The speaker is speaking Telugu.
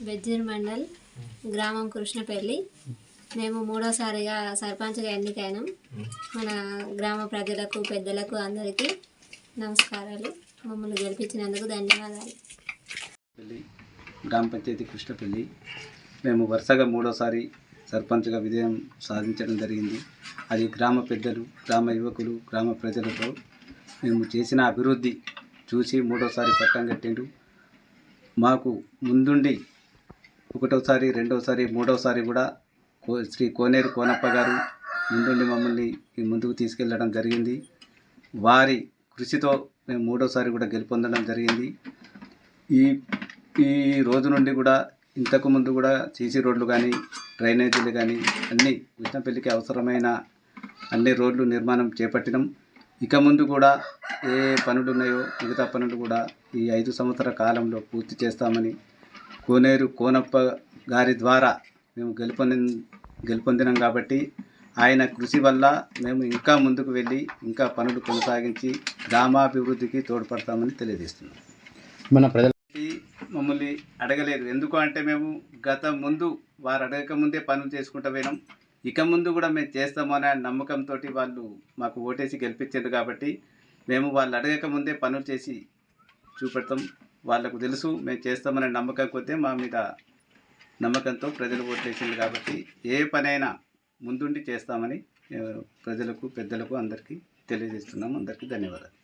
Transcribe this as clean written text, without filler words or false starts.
బెజ్జీర్ మండల్ గ్రామం కృష్ణపల్లి. మేము మూడోసారిగా సర్పంచ్గా ఎన్నికైనాం. మన గ్రామ ప్రజలకు పెద్దలకు అందరికీ నమస్కారాలు. మమ్మల్ని గెలిపించినందుకు ధన్యవాదాలు. గ్రామ పంచాయతీ కృష్ణపల్లి. మేము వరుసగా మూడోసారి సర్పంచ్గా విజయం సాధించడం జరిగింది. అది గ్రామ పెద్దలు, గ్రామ యువకులు, గ్రామ ప్రజలతో మేము చేసిన అభివృద్ధి చూసి మూడోసారి పట్టం కట్టిండు. మాకు ముందుండి ఒకటోసారి, రెండోసారి, మూడోసారి కూడా శ్రీ కోనేరు కోనప్ప గారు ముందుండి మమ్మల్ని ముందుకు తీసుకెళ్ళడం జరిగింది. వారి కృషితో మేము మూడోసారి కూడా గెలుపొందడం జరిగింది. ఈ రోజు నుండి కూడా ఇంతకు ముందు కూడా సీసీ రోడ్లు కానీ, డ్రైనేజీలు కానీ అన్నీ కృష్ణపల్లికి అవసరమైన అన్ని రోడ్లు నిర్మాణం చేపట్టినాం. ఇక ముందు కూడా ఏ పనులు ఉన్నాయో మిగతా పనులు కూడా ఈ 5 సంవత్సరాల కాలంలో పూర్తి చేస్తామని, కోనేరు కోనప్ప గారి ద్వారా మేము గెలుపొందినాం కాబట్టి ఆయన కృషి వల్ల మేము ఇంకా ముందుకు వెళ్ళి ఇంకా పనులు కొనసాగించి గ్రామాభివృద్ధికి తోడ్పడతామని తెలియజేస్తున్నాం. మన ప్రజలు మమ్మల్ని అడగలేదు. ఎందుకు అంటే మేము ముందు వారు అడగక ముందే పనులు చేసుకుంటూ పోయినాం. ఇక ముందు కూడా మేము చేస్తామనే నమ్మకంతో వాళ్ళు మాకు ఓటేసి గెలిపించారు కాబట్టి మేము వాళ్ళు అడగక ముందే పనులు చేసి చూపెడతాం. వాళ్ళకు తెలుసు మేము చేస్తామనే నమ్మకం కొద్దీ మా మీద నమ్మకంతో ప్రజలు ఓట్లేసింది కాబట్టి ఏ పనైనా ముందుండి చేస్తామని ప్రజలకు, పెద్దలకు అందరికీ తెలియజేస్తున్నాము. అందరికీ ధన్యవాదాలు.